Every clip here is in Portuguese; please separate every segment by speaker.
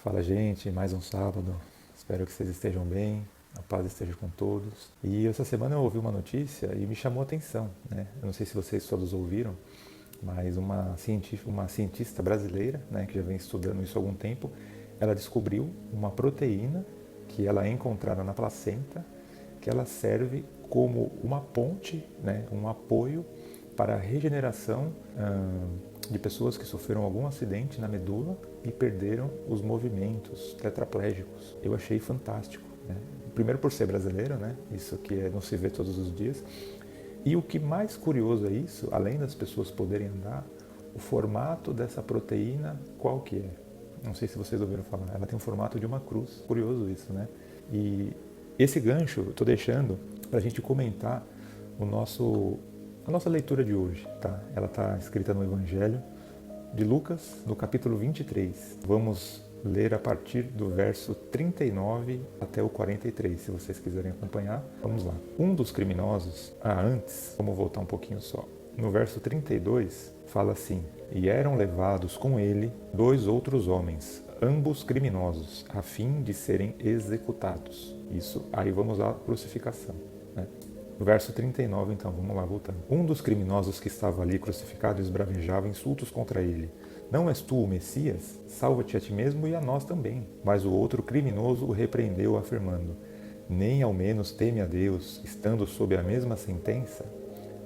Speaker 1: Fala, gente, mais um sábado. Espero que vocês estejam bem, a paz esteja com todos. E essa semana eu ouvi uma notícia e me chamou a atenção, né? Eu não sei se vocês todos ouviram, mas uma cientista brasileira, né, que já vem estudando isso há algum tempo, ela descobriu uma proteína que ela é encontrada na placenta, que ela serve como uma ponte, né, um apoio para a regeneração de pessoas que sofreram algum acidente na medula e perderam os movimentos tetraplégicos. Eu achei fantástico, né? Primeiro por ser brasileiro, né? Isso que não se vê todos os dias. E o que mais curioso é isso, além das pessoas poderem andar, o formato dessa proteína, qual que é? Não sei se vocês ouviram falar, ela tem o formato de uma cruz. Curioso isso, né? E esse gancho eu estou deixando para a gente comentar a nossa leitura de hoje, tá? Ela está escrita no Evangelho de Lucas, no capítulo 23. Vamos ler a partir do verso 39 até o 43, se vocês quiserem acompanhar. Vamos lá. Um dos criminosos, antes, vamos voltar um pouquinho só. No verso 32, fala assim: E eram levados com ele 2 outros homens, ambos criminosos, a fim de serem executados. Isso, aí vamos à crucificação, né? No verso 39, então, vamos lá, voltando. Um dos criminosos que estava ali crucificado esbravejava insultos contra ele. Não és tu o Messias? Salva-te a ti mesmo e a nós também. Mas o outro criminoso o repreendeu, afirmando: Nem ao menos teme a Deus, estando sob a mesma sentença?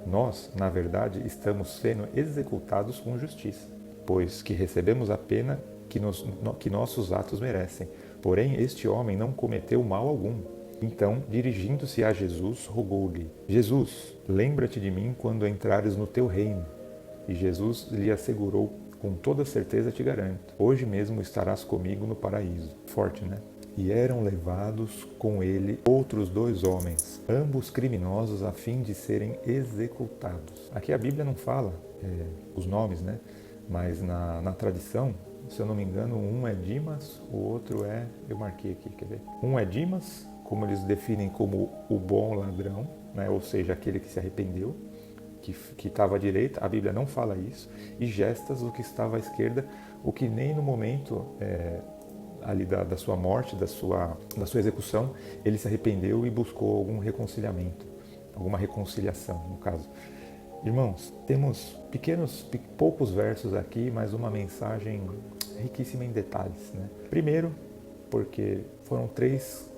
Speaker 1: Nós, na verdade, estamos sendo executados com justiça, pois que recebemos a pena que nossos atos merecem. Porém, este homem não cometeu mal algum. Então, dirigindo-se a Jesus, rogou-lhe: Jesus, lembra-te de mim quando entrares no teu reino. E Jesus lhe assegurou: Com toda certeza te garanto, hoje mesmo estarás comigo no paraíso. Forte, né? E eram levados com ele outros 2 homens, ambos criminosos, a fim de serem executados. Aqui a Bíblia não fala os nomes, né? Mas na tradição, se eu não me engano, um é Dimas, o outro é... Eu marquei aqui, quer ver? Um é Dimas, como eles definem como o bom ladrão, né? Ou seja, aquele que se arrependeu, que estava à direita, a Bíblia não fala isso, e Gestas, o que estava à esquerda, o que nem no momento ali da sua morte, da sua execução, ele se arrependeu e buscou algum reconciliamento, alguma reconciliação, no caso. Irmãos, temos poucos versos aqui, mas uma mensagem riquíssima em detalhes, né? Primeiro, porque foram 3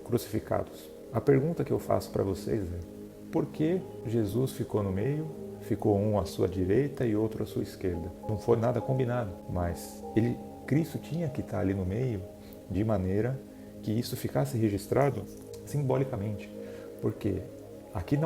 Speaker 1: crucificados. A pergunta que eu faço para vocês é: por que Jesus ficou no meio, ficou um à sua direita e outro à sua esquerda? Não foi nada combinado, mas Cristo tinha que estar ali no meio de maneira que isso ficasse registrado simbolicamente. Porque aqui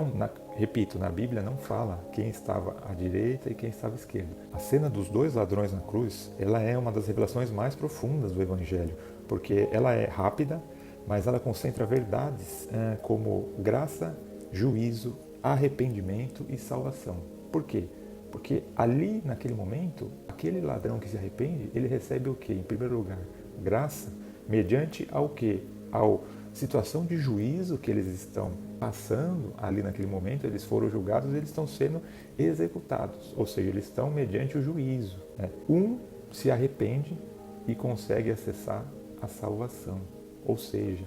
Speaker 1: repito, na Bíblia não fala quem estava à direita e quem estava à esquerda. A cena dos 2 ladrões na cruz, ela é uma das revelações mais profundas do Evangelho, porque ela é rápida, mas ela concentra verdades como graça, juízo, arrependimento e salvação. Por quê? Porque ali, naquele momento, aquele ladrão que se arrepende, ele recebe o quê? Em primeiro lugar, graça, mediante ao quê? Ao situação de juízo que eles estão passando ali naquele momento, eles foram julgados, eles estão sendo executados, ou seja, eles estão mediante o juízo, né? Um se arrepende e consegue acessar a salvação, ou seja,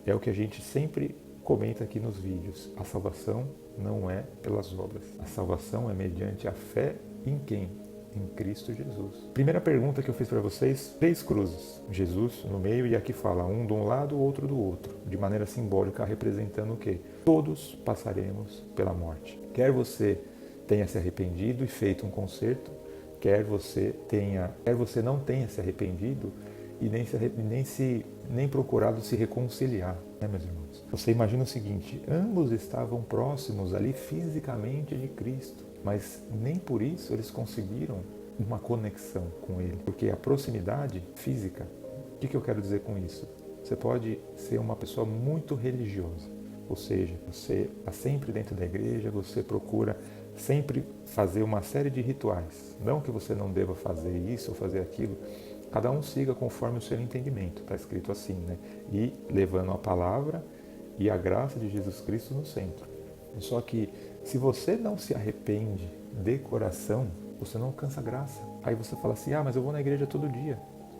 Speaker 1: é o que a gente sempre comenta aqui nos vídeos: a salvação não é pelas obras, a salvação é mediante a fé em quem? Em Cristo Jesus. Primeira pergunta que eu fiz para vocês: 3 cruzes, Jesus no meio, e aqui fala um de um lado, o outro do outro, de maneira simbólica, representando o quê? Todos passaremos pela morte. Quer você tenha se arrependido e feito um conserto, quer você não tenha se arrependido e nem procurado se reconciliar, né, meus irmãos? Você imagina o seguinte: ambos estavam próximos ali fisicamente de Cristo, mas nem por isso eles conseguiram uma conexão com Ele, porque a proximidade física, o que eu quero dizer com isso? Você pode ser uma pessoa muito religiosa, ou seja, você está sempre dentro da igreja, você procura sempre fazer uma série de rituais. Não que você não deva fazer isso ou fazer aquilo, cada um siga conforme o seu entendimento, está escrito assim, né? E levando a palavra e a graça de Jesus Cristo no centro. Só que se você não se arrepende de coração, você não alcança graça. Aí você fala assim: mas eu vou na igreja todo dia.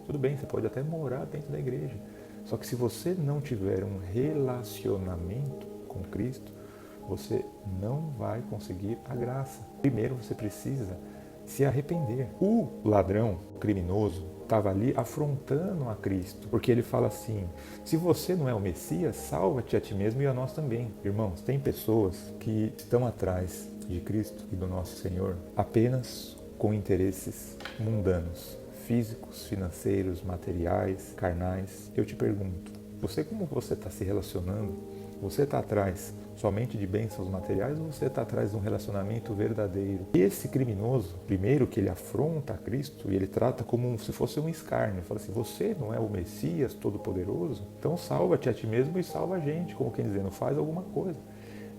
Speaker 1: Tudo bem, você pode até morar dentro da igreja. Só que se você não tiver um relacionamento com Cristo, você não vai conseguir a graça. Primeiro você precisa se arrepender. O ladrão, o criminoso, estava ali afrontando a Cristo, porque ele fala assim: se você não é o Messias, salva-te a ti mesmo e a nós também. Irmãos, tem pessoas que estão atrás de Cristo e do nosso Senhor apenas com interesses mundanos, físicos, financeiros, materiais, carnais. Eu te pergunto, como você está se relacionando? Você está atrás somente de bênçãos materiais ou você está atrás de um relacionamento verdadeiro? E esse criminoso, primeiro que ele afronta a Cristo e ele trata como se fosse um escárnio. Fala assim: você não é o Messias Todo-Poderoso? Então salva-te a ti mesmo e salva a gente. Como quem dizendo, faz alguma coisa.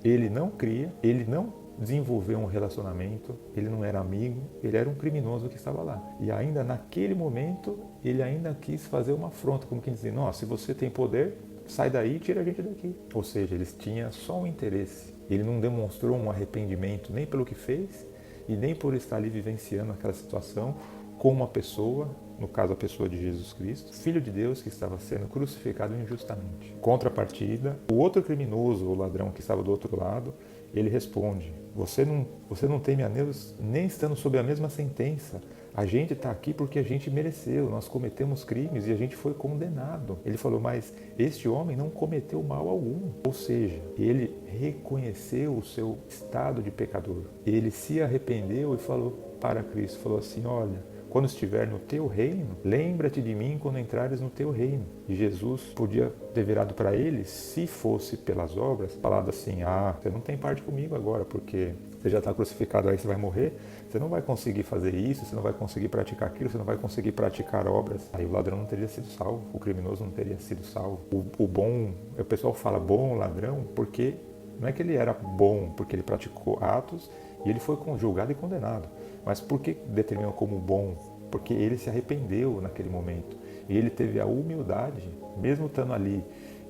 Speaker 1: Ele não cria, ele não desenvolveu um relacionamento, ele não era amigo, ele era um criminoso que estava lá. E ainda naquele momento, ele ainda quis fazer uma afronta, como quem dizia: nossa, se você tem poder, sai daí e tira a gente daqui. Ou seja, eles tinham só um interesse. Ele não demonstrou um arrependimento nem pelo que fez e nem por estar ali vivenciando aquela situação com uma pessoa, no caso a pessoa de Jesus Cristo, Filho de Deus, que estava sendo crucificado injustamente. Contrapartida, o outro criminoso, o ladrão que estava do outro lado, ele responde: você não teme a Deus nem estando sob a mesma sentença. A gente está aqui porque a gente mereceu, nós cometemos crimes e a gente foi condenado. Ele falou: mas este homem não cometeu mal algum. Ou seja, ele reconheceu o seu estado de pecador. Ele se arrependeu e falou para Cristo, falou assim: olha, quando estiver no teu reino, lembra-te de mim quando entrares no teu reino. E Jesus podia ter virado para ele, se fosse pelas obras, falado assim: você não tem parte comigo agora, porque você já está crucificado, aí você vai morrer, você não vai conseguir fazer isso, você não vai conseguir praticar aquilo, você não vai conseguir praticar obras. Aí o ladrão não teria sido salvo, o criminoso não teria sido salvo. O pessoal fala bom ladrão porque não é que ele era bom porque ele praticou atos e ele foi julgado e condenado. Mas por que determina como bom? Porque ele se arrependeu naquele momento. E ele teve a humildade, mesmo estando ali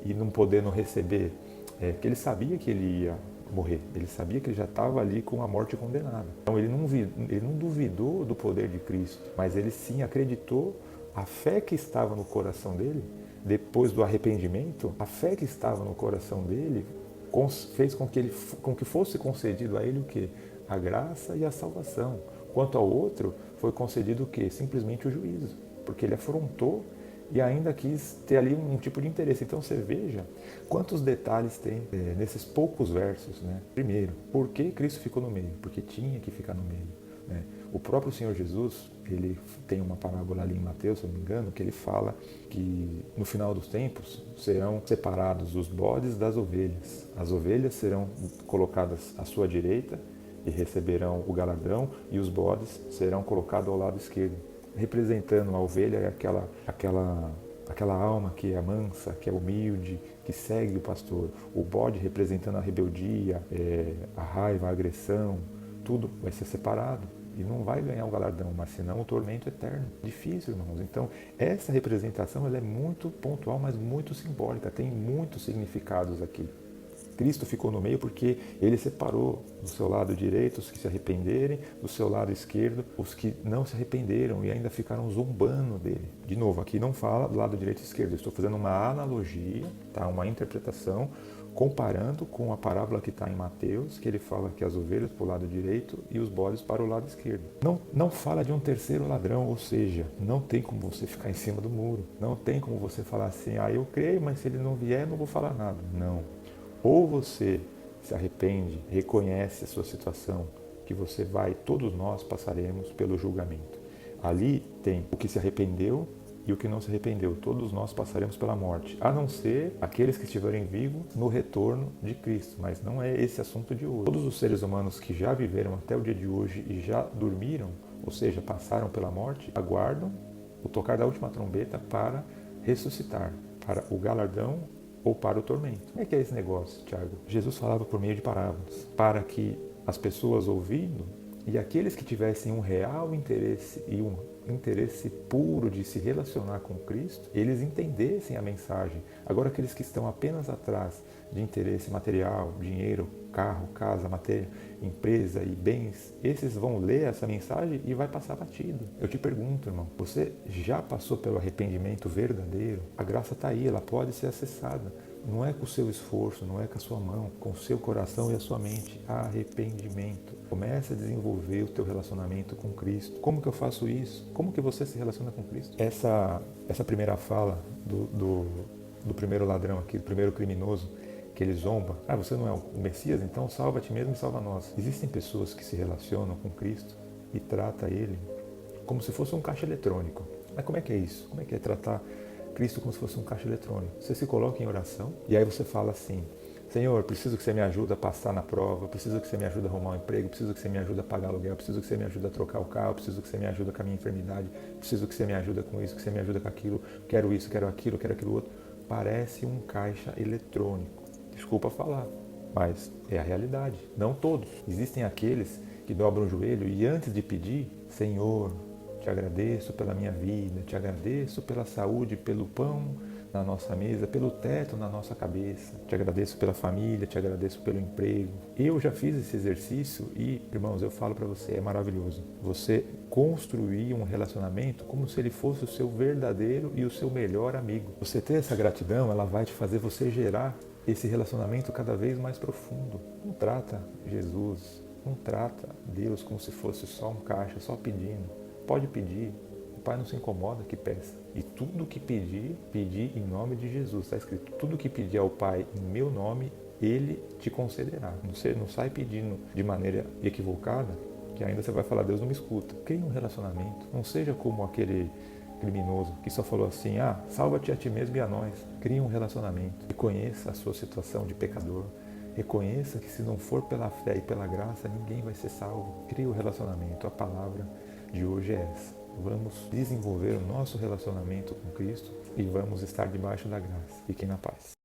Speaker 1: e não podendo receber, porque ele sabia que ele ia morrer. Ele sabia que ele já estava ali com a morte condenada. Então ele não duvidou do poder de Cristo, mas ele sim acreditou. A fé que estava no coração dele, depois do arrependimento, a fé que estava no coração dele fez com que fosse concedido a ele o quê? A graça e a salvação. Quanto ao outro, foi concedido o quê? Simplesmente o juízo, porque ele afrontou e ainda quis ter ali um tipo de interesse. Então você veja quantos detalhes tem nesses poucos versos, né? Primeiro, por que Cristo ficou no meio? Porque tinha que ficar no meio, né? O próprio Senhor Jesus, ele tem uma parábola ali em Mateus, se eu não me engano, que ele fala que no final dos tempos serão separados os bodes das ovelhas. As ovelhas serão colocadas à sua direita e receberão o galardão, e os bodes serão colocados ao lado esquerdo, representando a ovelha é aquela alma que é mansa, que é humilde, que segue o pastor. O bode representando a rebeldia, a raiva, a agressão, tudo vai ser separado e não vai ganhar o galardão, mas senão o tormento eterno. Difícil, irmãos. Então, essa representação ela é muito pontual, mas muito simbólica, tem muitos significados aqui. Cristo ficou no meio porque ele separou do seu lado direito os que se arrependerem, do seu lado esquerdo os que não se arrependeram e ainda ficaram zombando dele. De novo, aqui não fala do lado direito e esquerdo, eu estou fazendo uma analogia, tá? Uma interpretação, comparando com a parábola que está em Mateus, que ele fala que as ovelhas para o lado direito e os bodes para o lado esquerdo. Não fala de um terceiro ladrão, ou seja, não tem como você ficar em cima do muro, não tem como você falar assim: eu creio, mas se ele não vier, não vou falar nada. Não. Ou você se arrepende, reconhece a sua situação, que você vai, todos nós passaremos pelo julgamento. Ali tem o que se arrependeu e o que não se arrependeu. Todos nós passaremos pela morte, a não ser aqueles que estiverem vivos no retorno de Cristo. Mas não é esse assunto de hoje. Todos os seres humanos que já viveram até o dia de hoje e já dormiram, ou seja, passaram pela morte, aguardam o tocar da última trombeta para ressuscitar, para o galardão ou para o tormento. Como é que é esse negócio, Tiago? Jesus falava por meio de parábolas, para que as pessoas ouvindo e aqueles que tivessem um real interesse e interesse puro de se relacionar com Cristo, eles entendessem a mensagem. Agora, aqueles que estão apenas atrás de interesse material, dinheiro, carro, casa, matéria, empresa e bens, esses vão ler essa mensagem e vai passar batido. Eu te pergunto, irmão, você já passou pelo arrependimento verdadeiro? A graça está aí, ela pode ser acessada. Não é com o seu esforço, não é com a sua mão, com o seu coração e a sua mente. Arrependimento. Comece a desenvolver o teu relacionamento com Cristo. Como que eu faço isso? Como que você se relaciona com Cristo? Essa primeira fala do primeiro ladrão aqui, do primeiro criminoso, que ele zomba. Ah, você não é o Messias? Então salva a ti mesmo e salva nós. Existem pessoas que se relacionam com Cristo e tratam ele como se fosse um caixa eletrônico. Mas como é que é isso? Como é que é tratar Cristo como se fosse um caixa eletrônico? Você se coloca em oração e aí você fala assim: Senhor, preciso que você me ajude a passar na prova, preciso que você me ajude a arrumar um emprego, preciso que você me ajude a pagar aluguel, preciso que você me ajude a trocar o carro, preciso que você me ajude com a minha enfermidade, preciso que você me ajude com isso, que você me ajude com aquilo, quero isso, quero aquilo outro. Parece um caixa eletrônico. Desculpa falar, mas é a realidade. Não todos. Existem aqueles que dobram o joelho e antes de pedir: Senhor, te agradeço pela minha vida, te agradeço pela saúde, pelo pão na nossa mesa, pelo teto na nossa cabeça, te agradeço pela família, te agradeço pelo emprego. Eu já fiz esse exercício e, irmãos, eu falo para você, é maravilhoso. Você construir um relacionamento como se ele fosse o seu verdadeiro e o seu melhor amigo. Você ter essa gratidão, ela vai te fazer você gerar esse relacionamento cada vez mais profundo. Não trata Jesus, não trata Deus como se fosse só um caixa, só pedindo. Pode pedir, o Pai não se incomoda que peça. E tudo que pedir, pedir em nome de Jesus. Está escrito, tudo que pedir ao Pai em meu nome, Ele te concederá. Você não sai pedindo de maneira equivocada, que ainda você vai falar: Deus não me escuta. Crie um relacionamento. Não seja como aquele criminoso que só falou assim: salva-te a ti mesmo e a nós. Crie um relacionamento. Reconheça a sua situação de pecador. Reconheça que se não for pela fé e pela graça, ninguém vai ser salvo. Crie o relacionamento. A palavra de hoje é essa. Vamos desenvolver o nosso relacionamento com Cristo e vamos estar debaixo da graça. Fiquem na paz.